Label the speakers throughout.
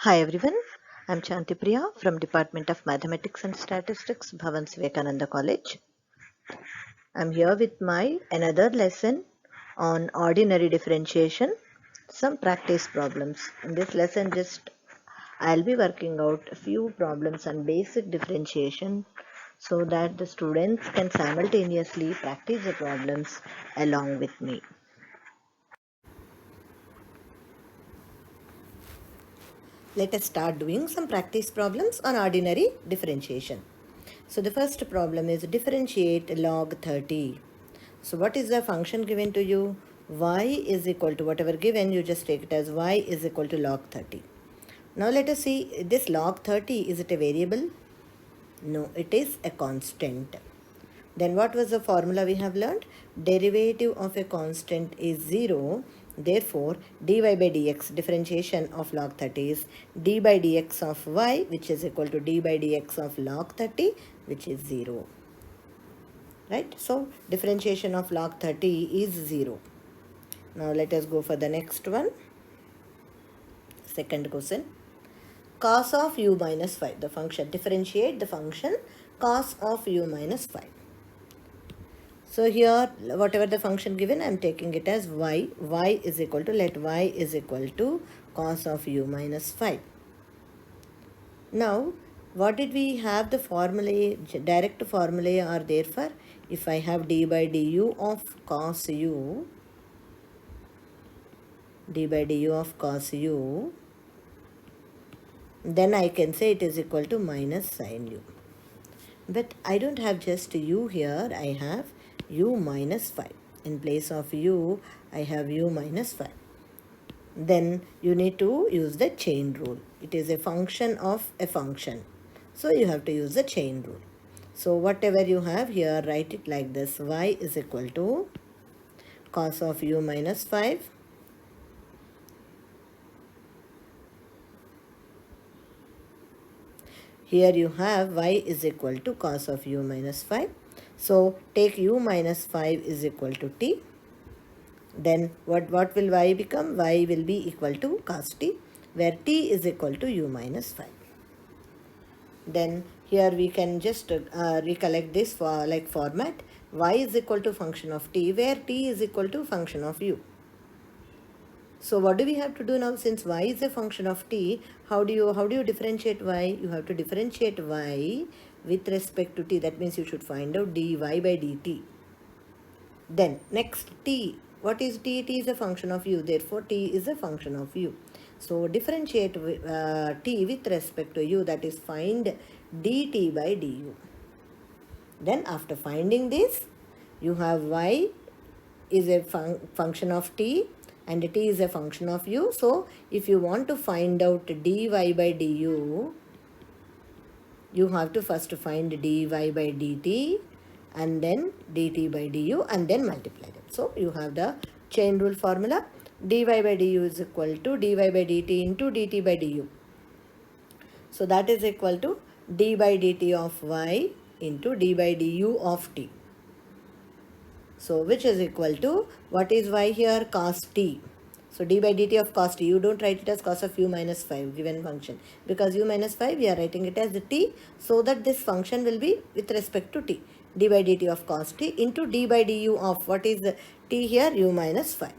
Speaker 1: Hi everyone, I'm Chanti Priya from Department of Mathematics and Statistics, Bhavans Vivekananda College. I'm here with my another lesson on ordinary differentiation, some practice problems. In this lesson I'll be working out a few problems on basic differentiation so that the students can simultaneously practice the problems along with me. Let us start doing some practice problems on ordinary differentiation. So the first problem is differentiate log 30. So what is the function given to you? Y is equal to whatever given, you just take it as y is equal to log 30. Now let us see this log 30, is it a variable? No, it is a constant. Then what was the formula we have learned? Derivative of a constant is 0. Therefore, dy by dx, differentiation of log 30 is d by dx of y, which is equal to d by dx of log 30, which is 0. Right? So, differentiation of log 30 is 0. Now, let us go for the next one. Second question. Cos of u minus 5. The function. Differentiate the function cos of u minus 5. So here, whatever the function given, I am taking it as y. Y is equal to, let y is equal to cos of u minus 5. Now, what did we have the formulae, direct formulae are there for? If I have d by du of cos u, d by du of cos u, then I can say it is equal to minus sin u. But I don't have just u here, I have u minus 5. In place of u, I have u minus 5. Then you need to use the chain rule. It is a function of a function. So you have to use the chain rule. So whatever you have here, write it like this. Y is equal to cos of u minus 5 here you have y is equal to cos of u minus 5. So take u minus 5 is equal to t. Then what will y become? Y will be equal to cos t, where t is equal to u minus 5. Then here we can just recollect this for like format. Y is equal to function of t, where t is equal to function of u. So what do we have to do now? Since y is a function of t, how do you differentiate y? You have to differentiate y with respect to t. That means you should find out dy by dt. Then next t. What is t? T is a function of u. Therefore t is a function of u. So differentiate t with respect to u. That is find dt by du. Then after finding this, you have y is a function of t and t is a function of u. So if you want to find out dy by du, you have to first find dy by dt and then dt by du and then multiply them. So you have the chain rule formula. Dy by du is equal to dy by dt into dt by du. So that is equal to d by dt of y into d by du of t. So which is equal to, what is y here? Cos t. So d by dt of cos t, you don't write it as cos of u minus 5 given function, because u minus 5 we are writing it as t, so that this function will be with respect to t. D by dt of cos t into d by du of, what is the t here? U minus 5.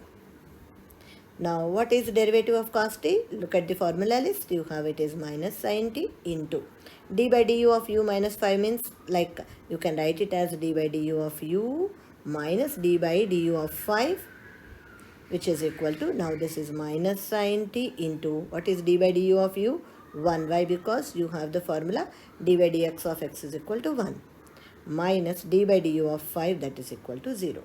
Speaker 1: Now what is the derivative of cos t? Look at the formula list. You have it is minus sin t into d by du of u minus 5 means, like you can write it as d by du of u minus d by du of 5, which is equal to, now this is minus sin t into, what is d by du of u? 1. Why? Because you have the formula d by dx of x is equal to 1 minus d by du of 5, that is equal to 0.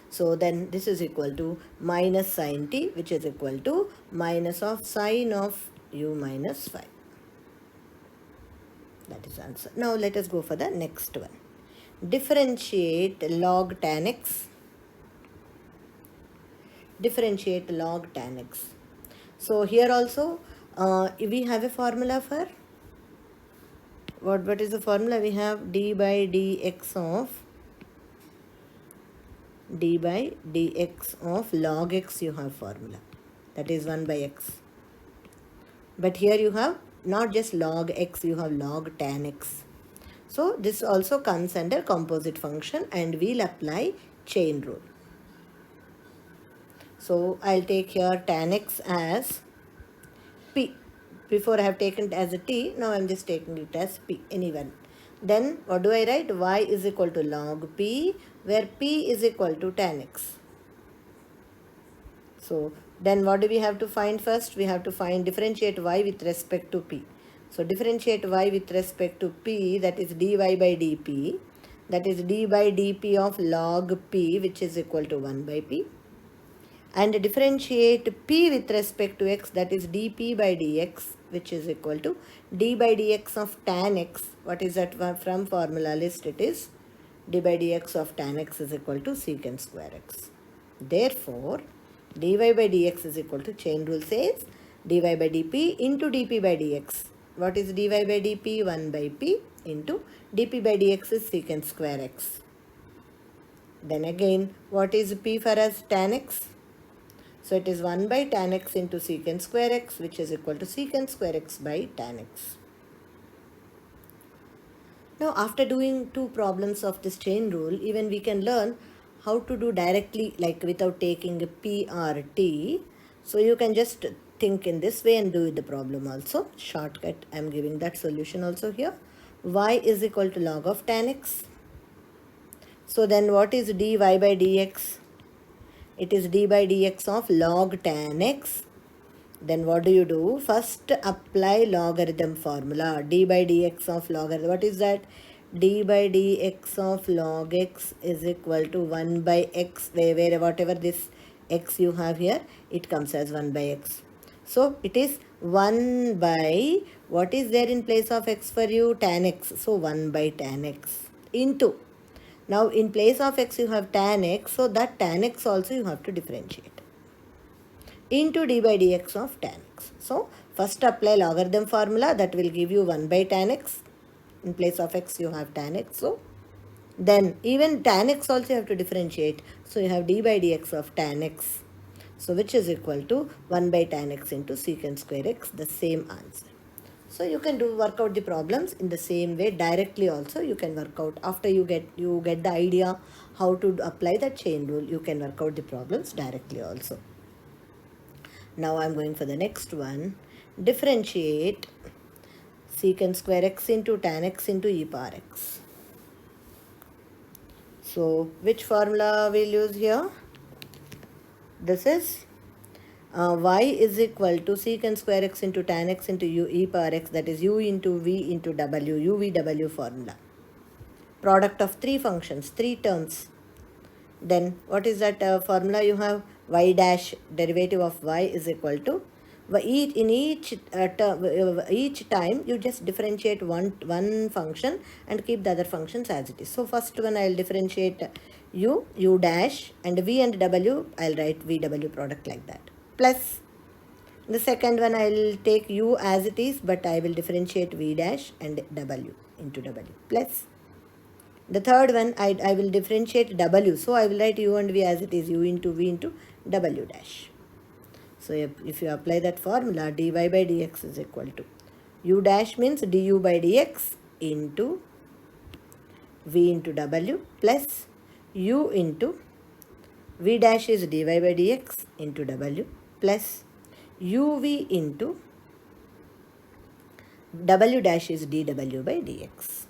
Speaker 1: So then this is equal to minus sin t, which is equal to minus of sine of u minus 5. That is answer. Now let us go for the next one. Differentiate log tan x. Differentiate log tan x. So here also we have a formula for, what is the formula? We have d by dx of log x, you have formula. that is 1 by x. But here you have not just log x, you have log tan x. So this also comes under composite function, and we'll apply chain rule. So I'll take here tan x as p. Before I have taken it as a t, now I'm just taking it as p, anyone. Then what do I write? Y is equal to log p, where p is equal to tan x. So then what do we have to find first? We have to differentiate y with respect to p. So differentiate y with respect to p, that is dy by dp, that is d by dp of log p, which is equal to 1 by p. And differentiate p with respect to x, that is dp by dx, which is equal to d by dx of tan x. What is that from formula list? It is d by dx of tan x is equal to secant square x. Therefore, dy by dx is equal to, chain rule says, dy by dp into dp by dx. What is dy by dp? 1 by p into dp by dx is secant square x. Then again, what is p for us? Tan x. So it is 1 by tan x into secant square x, which is equal to secant square x by tan x. Now after doing two problems of this chain rule, even we can learn how to do directly, like without taking a p or t. So you can just think in this way and do the problem also. Shortcut, I am giving that solution also here. Y is equal to log of tan x. So then what is dy by dx? It is d by dx of log tan x. Then what do you do? First apply logarithm formula. D by dx of logarithm. What is that? D by dx of log x is equal to 1 by x, where whatever this x you have here, it comes as 1 by x. So it is 1 by, what is there in place of x for you? Tan x. So 1 by tan x into, now in place of x you have tan x, so that tan x also you have to differentiate, into d by dx of tan x. So first apply logarithm formula, that will give you 1 by tan x. In place of x you have tan x. So then even tan x also you have to differentiate. So you have d by dx of tan x. So which is equal to 1 by tan x into secant square x, the same answer. So you can work out the problems in the same way directly also. You can work out after you get the idea how to apply the chain rule. You can work out the problems directly also. Now I'm going for the next one. Differentiate secant square x into tan x into e power x. So which formula we'll use here? This is y is equal to secant square x into tan x into e power x, that is u into v into w, uvw formula. Product of three functions, three terms. Then what is that formula you have? Y dash derivative of y is equal to, each time you just differentiate one function and keep the other functions as it is. So first one I will differentiate u dash, and v and w I will write vw product like that, plus the second one I will take u as it is, but I will differentiate v dash and w into w, plus the third one I will differentiate w, so I will write u and v as it is, u into v into w dash. So if you apply that formula, dy by dx is equal to, u dash means du by dx into v into w, plus u into v dash is dy by dx into w, plus uv into w dash is dw by dx.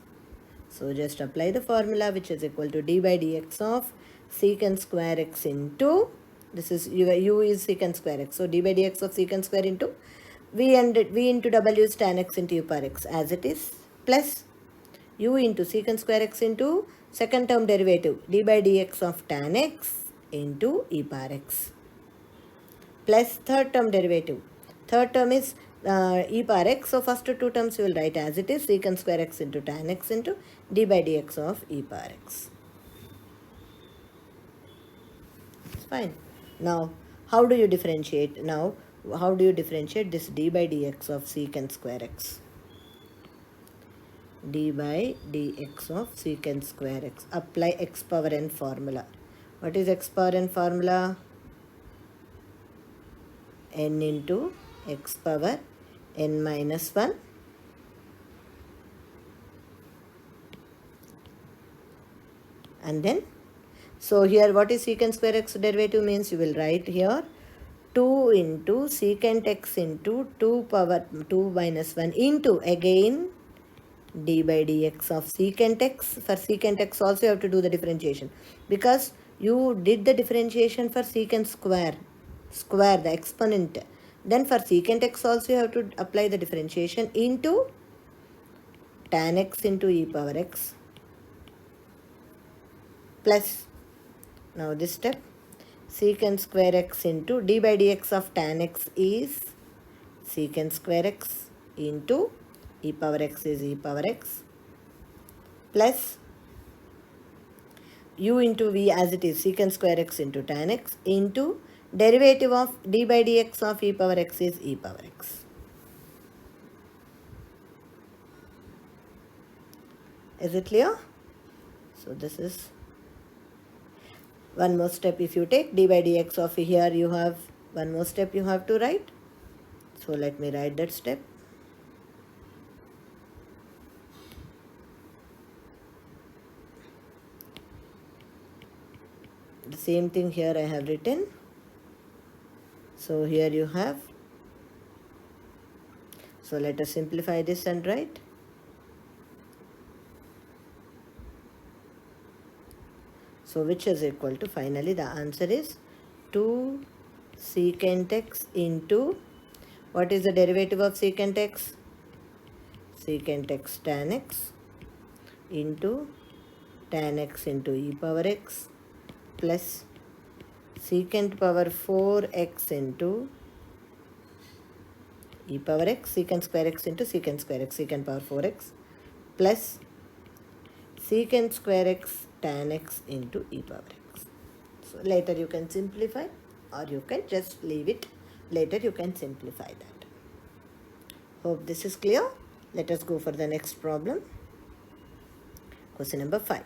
Speaker 1: So just apply the formula, which is equal to d by dx of secant square x into, this is u is secant square x, so d by dx of secant square into v into w is tan x into u power x as it is, plus u into secant square x into second term derivative d by dx of tan x into e power x, plus third term derivative. Third term is e power x. So first two terms you will write as it is, secant square x into tan x into d by dx of e power x. It's fine. Now how do you differentiate? Now how do you differentiate this d by dx of secant square x? D by dx of secant square x. Apply x power n formula. What is x power n formula? n into x power n minus 1 and then, so here what is secant square x derivative means? You will write here 2 into secant x into 2 power 2 minus 1 into again d by dx of secant x. For secant x also you have to do the differentiation because you did the differentiation for secant square, the exponent. Then for secant x also you have to apply the differentiation into tan x into e power x plus, now this step, secant square x into d by dx of tan x is secant square x into e power x is e power x plus u into v as it is secant square x into tan x into derivative of d by dx of e power x is e power x. Is it clear? So this is one more step. If you take d by dx of here, you have one more step you have to write. So let me write that step. The same thing here I have written. So here you have. So let us simplify this and write. So which is equal to, finally the answer is 2 secant x into, what is the derivative of secant x? Secant x tan x into tan x into e power x plus secant power 4x into e power x, secant square x into secant square x, secant power 4x plus secant square x tan x into e power x. So later you can simplify or you can just leave it. Later you can simplify that. Hope this is clear. Let us go for the next problem. Question number 5.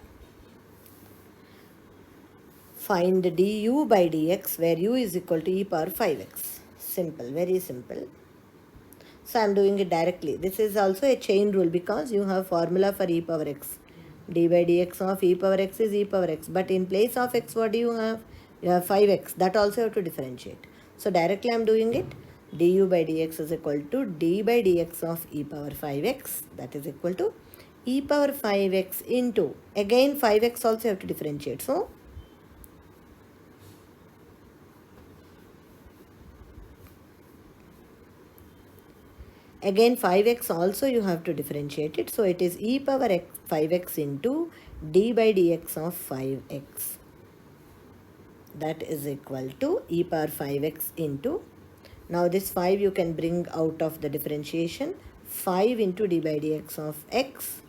Speaker 1: Find du by dx where u is equal to e power 5x. Simple, very simple. So I am doing it directly. This is also a chain rule because you have formula for e power x. D by dx of e power x is e power x. But in place of x, what do you have? You have 5x. That also you have to differentiate. So directly I am doing it. Du by dx is equal to d by dx of e power 5x. That is equal to e power 5x into, again 5x also you have to differentiate. So again 5x also you have to differentiate it. So it is e power 5x into d by dx of 5x. That is equal to e power 5x into, now this 5 you can bring out of the differentiation, 5 into d by dx of x.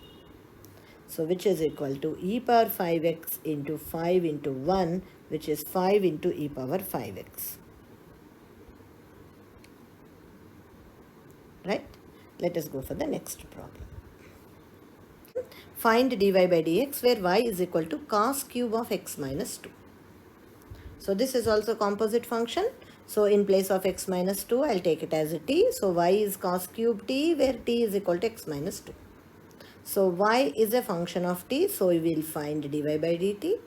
Speaker 1: So which is equal to e power 5x into 5 into 1, which is 5 into e power 5x. Right? Let us go for the next problem. Find dy by dx where y is equal to cos cube of x minus 2. So this is also composite function. So in place of x minus 2, I'll take it as a t. So y is cos cube t where t is equal to x minus 2. So y is a function of t. So we will find dy by dt.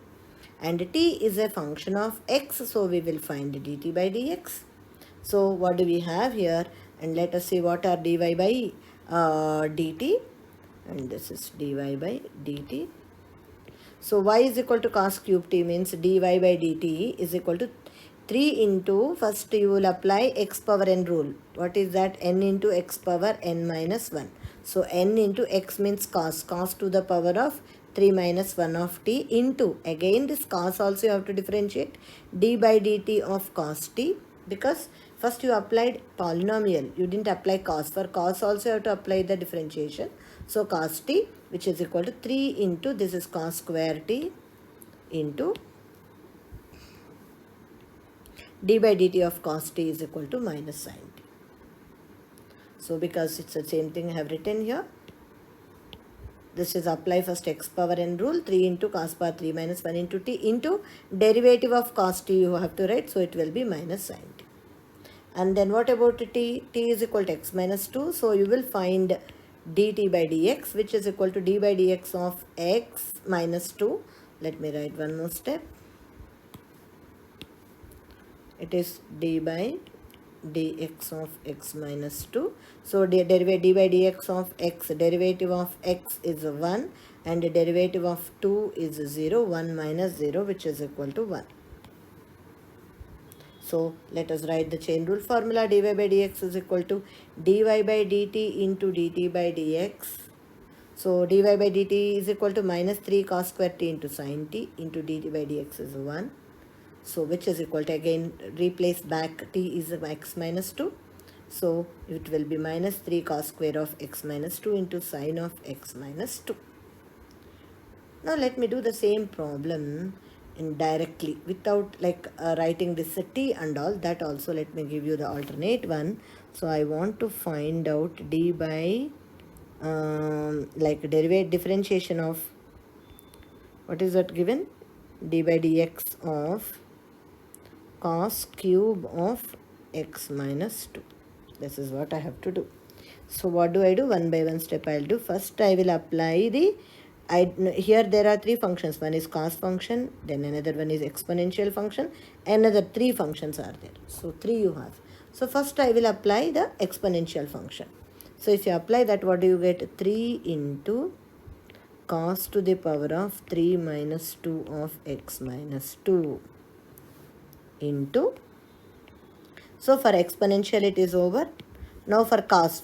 Speaker 1: And t is a function of x. So we will find dt by dx. So what do we have here? And let us see what are dy by dt. And this is dy by dt. So y is equal to cos cube t means dy by dt is equal to 3 into, first you will apply x power n rule. What is that? N into x power n minus 1. So n into x means cos to the power of 3 minus 1 of t into, again this cos also you have to differentiate, d by dt of cos t, because first you applied polynomial, you didn't apply cos. For cos also you have to apply the differentiation. So cos t, which is equal to 3 into, this is cos square t into d by dt of cos t is equal to minus sin t. So because it's the same thing I have written here, this is apply first x power n rule, 3 into cos power 3 minus 1 into t into derivative of cos t you have to write. So it will be minus sin t. And then what about t? T is equal to x minus 2. So you will find dt by dx, which is equal to d by dx of x minus 2. Let me write one more step. It is d by dx of x minus 2. So the derivative d by dx of x, derivative of x is 1 and the derivative of 2 is 0. 1 minus 0, which is equal to 1. So let us write the chain rule formula. Dy by dx is equal to dy by dt into dt by dx. So dy by dt is equal to minus 3 cos square t into sin t into dt by dx is 1. So which is equal to, again replace back, t is x minus 2. So it will be minus 3 cos square of x minus 2 into sin of x minus 2. Now let me do the same problem indirectly without like writing this t and all. That also let me give you the alternate one. So I want to find out d by like derivative differentiation of, what is that given? D by dx of cos cube of x minus 2. This is what I have to do. So what do I do? One by one step I'll do. First I will apply the, here there are three functions. One is cos function, then another one is exponential function, another three functions are there. So three you have. So first I will apply the exponential function. So if you apply that, what do you get? 3 into cos to the power of 3 minus 2 of x minus 2 into, so for exponential it is over. Now for cos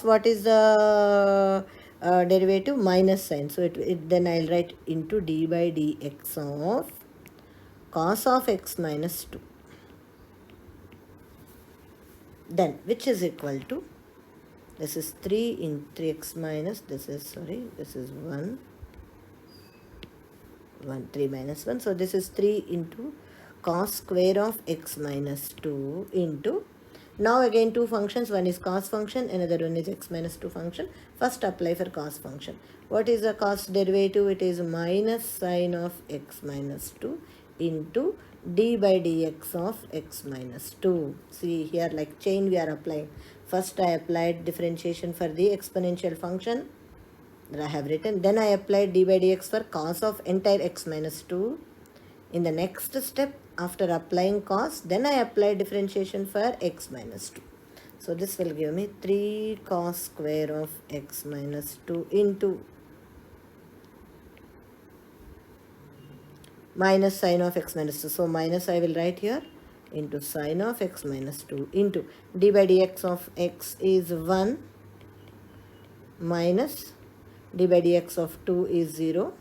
Speaker 1: what is the derivative? Minus sign. So then I'll write into d by dx of cos of x minus 2. Then which is equal to, this is 3 in 3x minus, this is 1, 3 minus 1. So this is 3 into cos square of x minus 2 into, now again two functions, one is cos function, another one is x minus 2 function. First apply for cos function. What is the cos derivative? It is minus sine of x minus 2 into d by dx of x minus 2. See here, like chain we are applying. First I applied differentiation for the exponential function that I have written. Then I applied d by dx for cos of entire x minus 2. In the next step, after applying cos, then I apply differentiation for x minus 2. So this will give me 3 cos square of x minus 2 into minus sine of x minus 2. So minus I will write here into sine of x minus 2 into d by dx of x is 1 minus d by dx of 2 is 0.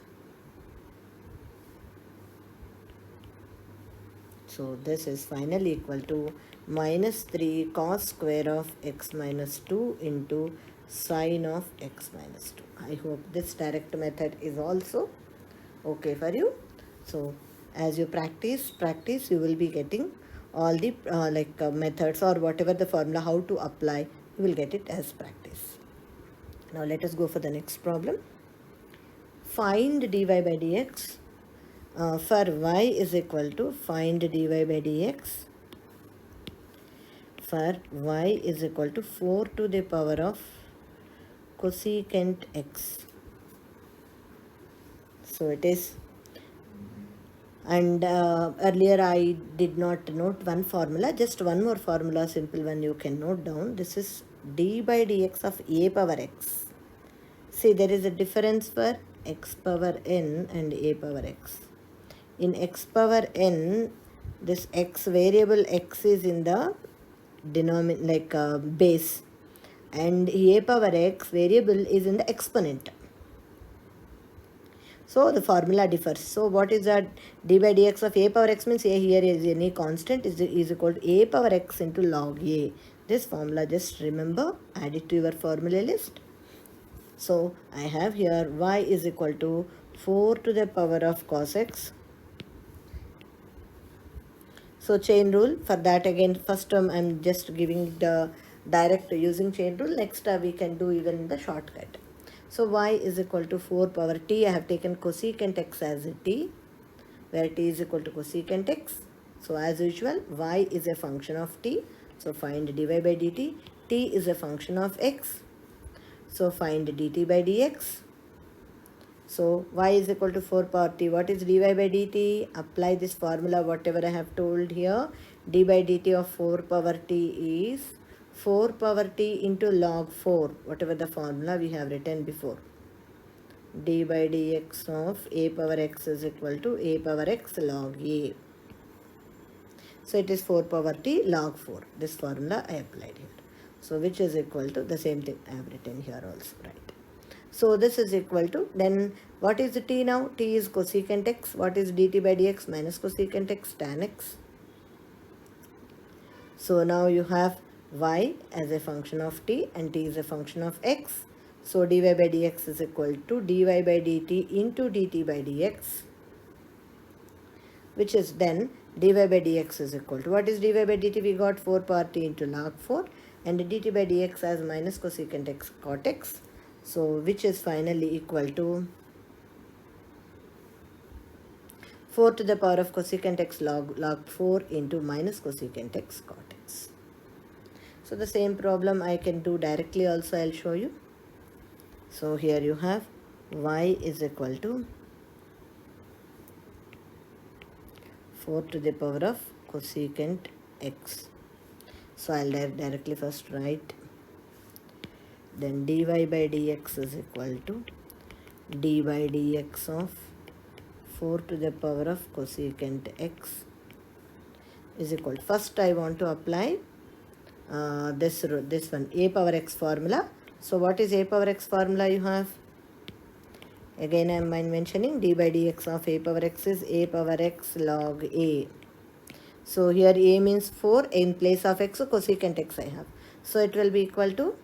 Speaker 1: So this is finally equal to minus 3 cos square of x minus 2 into sine of x minus 2. I hope this direct method is also okay for you. So as you practice, you will be getting all the methods or whatever the formula, how to apply, you will get it as practice. Now let us go for the next problem. Find dy by dx. For y is equal to, find dy by dx for y is equal to 4 to the power of cosecant x. So it is, and earlier I did not note one formula, just one more formula, simple one you can note down. This is d by dx of a power x. See, there is a difference for x power n and a power x. In x power n, this x variable x is in the denominator, base, and a power x variable is in the exponent. So the formula differs. So what is that? D by dx of a power x means a here is any constant is equal to a power x into log a. This formula just remember, add it to your formula list. So I have here y is equal to 4 to the power of cos x. So chain rule, for that again first term I am just giving the direct using chain rule. Next we can do even the shortcut. So y is equal to 4 power t. I have taken cosecant x as a t, where t is equal to cosecant x. So as usual, y is a function of t. So find dy by dt. T is a function of x. So find dt by dx. So y is equal to 4 power t. What is dy by dt? Apply this formula, whatever I have told here. D by dt of 4 power t is 4 power t into log 4, whatever the formula we have written before. D by dx of a power x is equal to a power x log a. So it is 4 power t log 4. This formula I applied here. So which is equal to the same thing I have written here also, right? So this is equal to, then what is the t now? T is cosecant x. What is dt by dx? Minus cosecant x tan x. So now you have y as a function of t and t is a function of x. So dy by dx is equal to dy by dt into dt by dx, which is then dy by dx is equal to, what is dy by dt? We got 4 power t into log 4 and dt by dx as minus cosecant x cot x. So which is finally equal to 4 to the power of cosecant x log 4 into minus cosecant x cot x. So the same problem I can do directly also, I'll show you. So here you have y is equal to 4 to the power of cosecant x. So I'll directly first write, then dy by dx is equal to d by dx of 4 to the power of cosecant x is equal to, first I want to apply this one, a power x formula. So what is a power x formula you have? Again I am mentioning d by dx of a power x is a power x log a. So here a means 4, in place of x, so cosecant x I have. So it will be equal to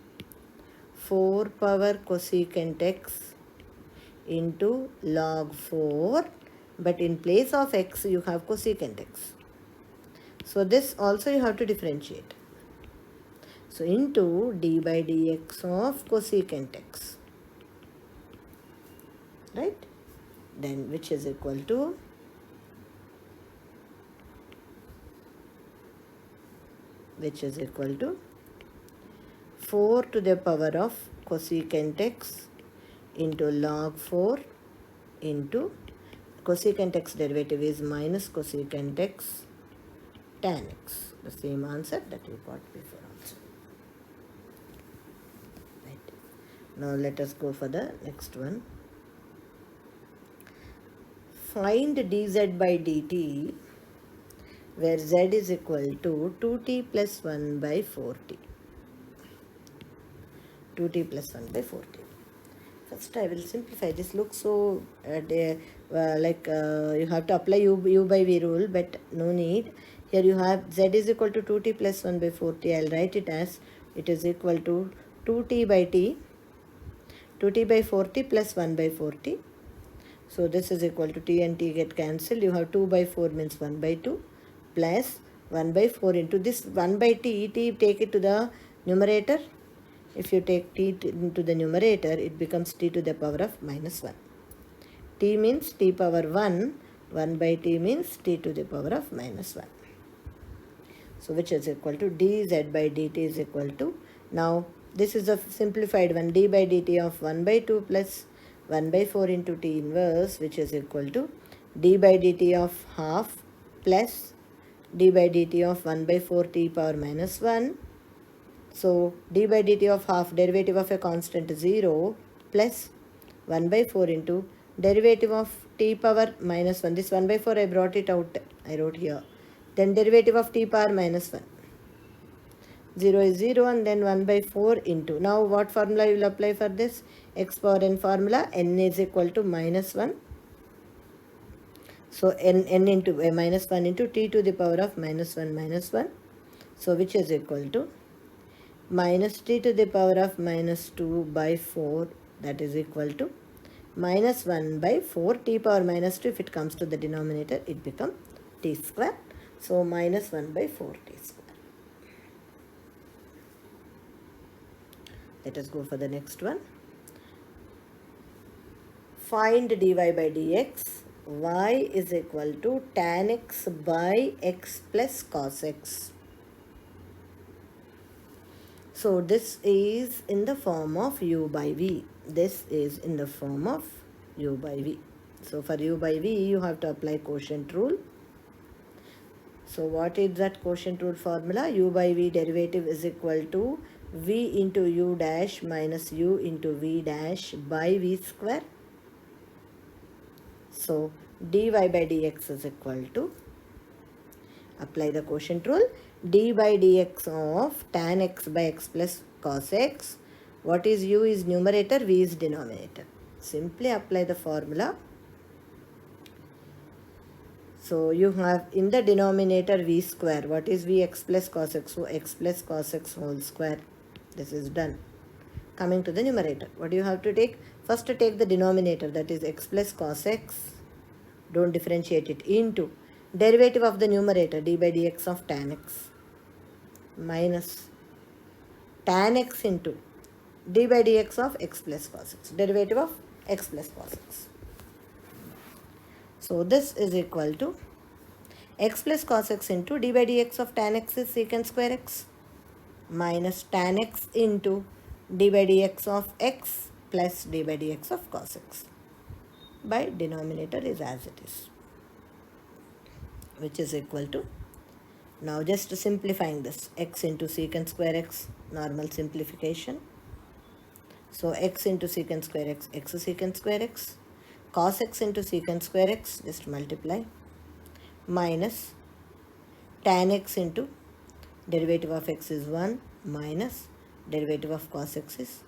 Speaker 1: 4 power cosecant x into log 4, but in place of x you have cosecant x. So this also you have to differentiate. So into d by dx of cosecant x, right? Then which is equal to which is equal to 4 to the power of cosecant x into log 4 into cosecant x derivative is minus cosecant x tan x. The same answer that you got before also. Right. Now let us go for the next one. Find dz by dt where z is equal to 2t plus 1 by 4t. 2t plus 1 by 4t. First I will simplify. This looks so you have to apply u by v rule, but no need. Here you have z is equal to 2t plus 1 by 4t. I will write it as it is equal to 2t by t, 2t by 4t plus 1 by 4t. So this is equal to t and t get cancelled. You have 2 by 4 means 1 by 2 plus 1 by 4 into this 1 by t take it to the numerator. If you take t into the numerator, it becomes t to the power of minus 1. T means t power 1, 1 by t means t to the power of minus 1. So which is equal to dz by dt is equal to, now this is a simplified one, d by dt of 1 by 2 plus 1 by 4 into t inverse, which is equal to d by dt of half plus d by dt of 1 by 4 t power minus 1. So d by dt of half, derivative of a constant 0 plus 1 by 4 into derivative of t power minus 1. This 1 by 4 I brought it out, I wrote here. Then derivative of t power minus 1. 0 is 0 and then 1 by 4 into. Now what formula you will apply for this? X power n formula, n is equal to minus 1. So n into minus 1 into t to the power of minus 1 minus 1. So which is equal to minus t to the power of minus 2 by 4, that is equal to minus 1 by 4 t power minus 2. If it comes to the denominator, it becomes t square. So minus 1 by 4 t square. Let us go for the next one. Find dy by dx. Y is equal to tan x by x plus cos x. So this is in the form of u by v. This is in the form of u by v. So for u by v, you have to apply quotient rule. So what is that quotient rule formula? U by v derivative is equal to v into u dash minus u into v dash by v square. So dy by dx is equal to, apply the quotient rule, d by dx of tan x by x plus cos x. What is u is numerator, v is denominator. Simply apply the formula. So you have in the denominator v square. What is v? X plus cos x. So x plus cos x whole square. This is done. Coming to the numerator. What do you have to take? First take the denominator, that is x plus cos x. Don't differentiate it, into derivative of the numerator d by dx of tan x minus tan x into d by dx of x plus cos x. Derivative of x plus cos x. So this is equal to x plus cos x into d by dx of tan x is secant square x minus tan x into d by dx of x plus d by dx of cos x. By denominator is as it is, which is equal to, now just simplifying this, x into secant square x, normal simplification. So x into secant square x, x secant square x, cos x into secant square x, just multiply, minus tan x into derivative of x is 1 minus derivative of cos x is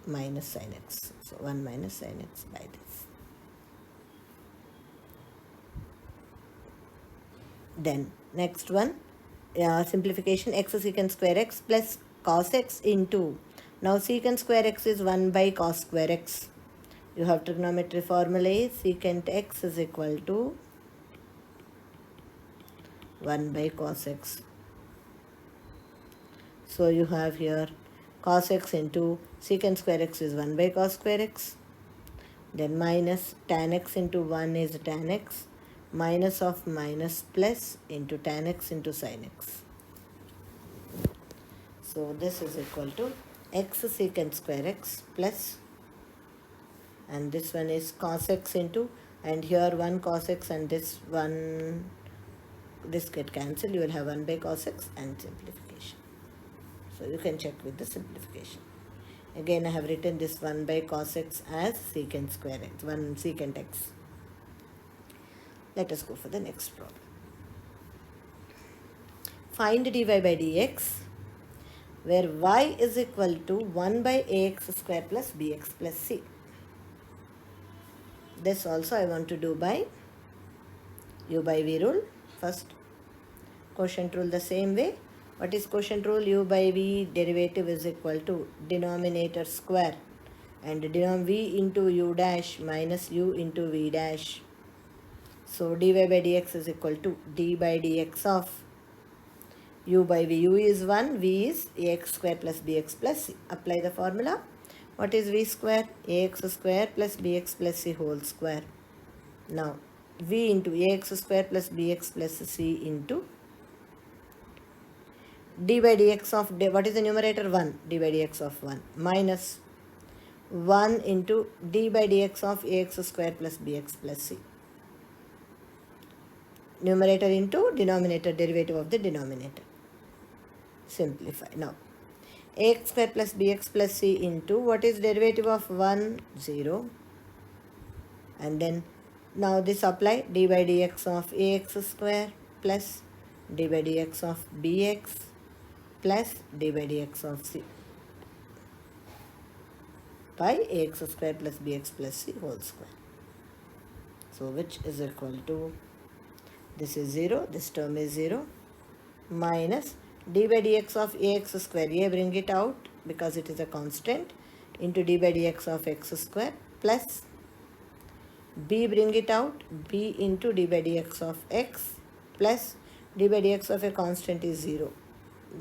Speaker 1: minus sin x. So 1 minus sin x by this. Then next one, simplification, x secant square x plus cos x into, now secant square x is 1 by cos square x. You have trigonometry formula is secant x is equal to 1 by cos x. So you have here cos x into secant square x is 1 by cos square x. Then minus tan x into 1 is tan x, minus of minus plus into tan x into sin x. So this is equal to x secant square x plus, and this one is cos x into, and here 1 cos x and this one, this get cancelled, you will have 1 by cos x and simplification. So you can check with the simplification. Again I have written this 1 by cos x as secant square x, 1 secant x. Let us go for the next problem. Find dy by dx where y is equal to 1 by ax square plus bx plus c. This also I want to do by u by v rule. First quotient rule the same way. What is quotient rule? U by v derivative is equal to denominator square and v into u dash minus u into v dash. So dy by dx is equal to d by dx of u by v. U is 1, v is ax square plus bx plus c. Apply the formula. What is v square? Ax square plus bx plus c whole square. Now v into ax square plus bx plus c into d by dx of, what is the numerator? 1, d by dx of 1 minus 1 into d by dx of ax square plus bx plus c. Numerator into denominator, derivative of the denominator. Simplify. Now ax square plus bx plus c into, what is derivative of 1? 0. And then now this apply, d by dx of ax square plus d by dx of bx plus d by dx of c by ax square plus bx plus c whole square. So which is equal to, this is 0, this term is 0, minus d by dx of ax square, a bring it out because it is a constant, into d by dx of x square plus b bring it out, b into d by dx of x plus d by dx of a constant is 0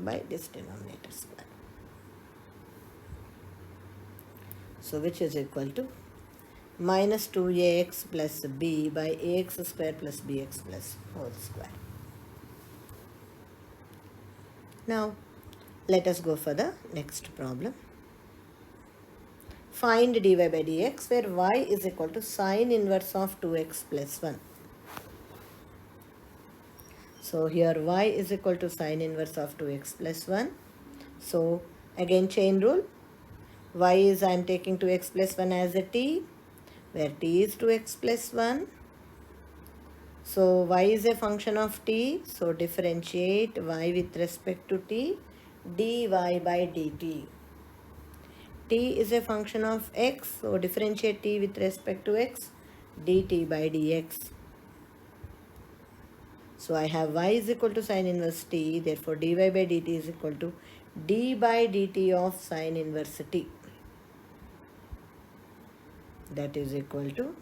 Speaker 1: by this denominator square. So which is equal to minus 2ax plus b by ax square plus bx plus whole square. Now Let us go for the next problem. Find dy by dx where y is equal to sine inverse of 2x plus 1. So here y is equal to sine inverse of 2x plus 1. So again chain rule. Y is, I am taking 2x plus 1 as a t, where t is 2x plus 1. So y is a function of t. So differentiate y with respect to t, dy by dt. T is a function of x. So differentiate t with respect to x, dt by dx. So I have y is equal to sine inverse t. Therefore dy by dt is equal to d by dt of sine inverse t. That is equal to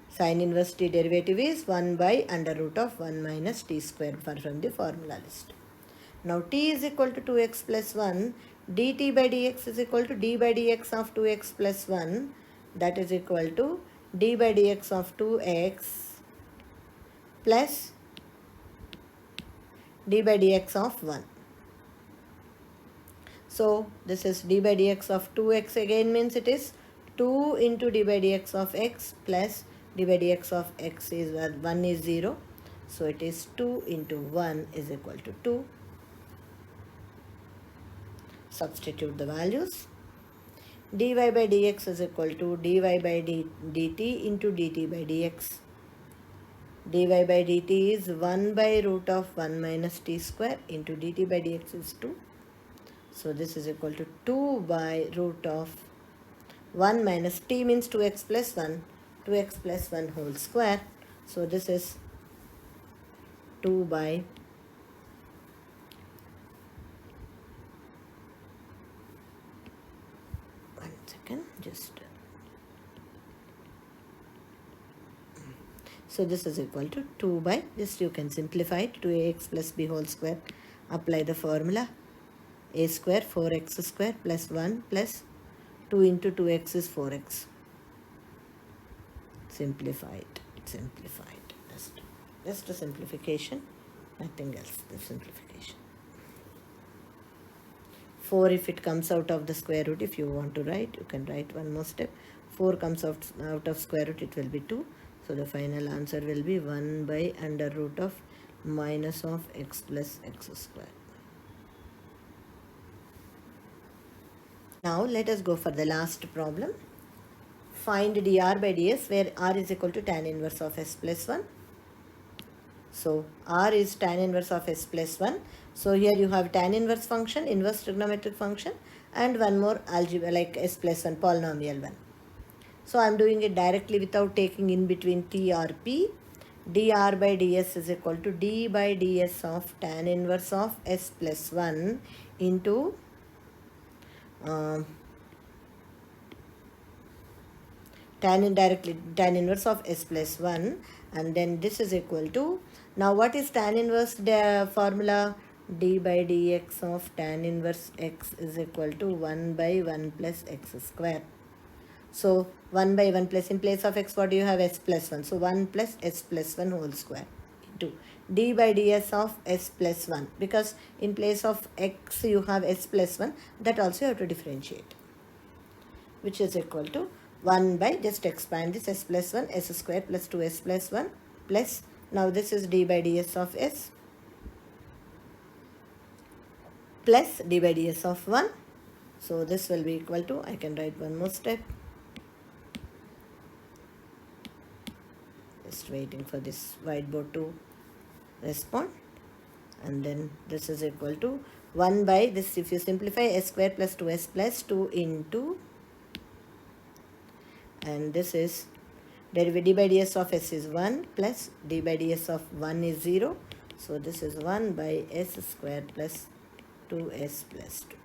Speaker 1: sine inverse t derivative is 1 by under root of 1 minus t square from the formula list. Now t is equal to 2x plus 1. dt by dx is equal to d by dx of 2x plus 1. That is equal to d by dx of 2x plus d by dx of 1. So this is d by dx of 2x again means it is 2 into d by dx of x plus d by dx of x is 1 is 0. So it is 2 into 1 is equal to 2. Substitute the values. dy by dx is equal to dy by dt into dt by dx. dy by dt is 1 by root of 1 minus t square into dt by dx is 2. So this is equal to 2 by root of 1 minus t means 2x plus 1, 2x plus 1 whole square. So this is 2 by 1 second, just so this is equal to 2 by, just you can simplify it, 2ax plus b whole square. Apply the formula, a square 4x square plus 1 plus 2 into 2x is 4x. Simplify it. Just a simplification, nothing else, the simplification. 4 if it comes out of the square root, if you want to write, you can write one more step. 4 comes out of square root, it will be 2. So the final answer will be 1 by under root of minus of x plus x square. Now let us go for the last problem. Find dr by ds where r is equal to tan inverse of s plus 1. So r is tan inverse of s plus 1. So here you have tan inverse function, inverse trigonometric function, and one more algebra like s plus 1 polynomial one. So I am doing it directly without taking in between t or p. dr by ds is equal to d by ds of tan inverse of s plus 1 into tan inverse of s plus 1, and then this is equal to, now what is tan inverse formula? D by dx of tan inverse x is equal to 1 by 1 plus x square. So 1 by 1 plus, in place of x what do you have? S plus 1. So 1 plus s plus 1 whole square into d by ds of s plus 1, because in place of x you have s plus 1, that also you have to differentiate, which is equal to 1 by, just expand this, s plus 1, s square plus 2s plus 1 plus, now this is d by ds of s plus d by ds of 1. So this will be equal to, I can write one more step, just waiting for this whiteboard to respond, and then this is equal to 1 by this, if you simplify, s square plus 2s plus 2 into, and this is d by ds of s is 1 plus d by ds of 1 is 0. So this is 1 by s square plus 2s plus 2.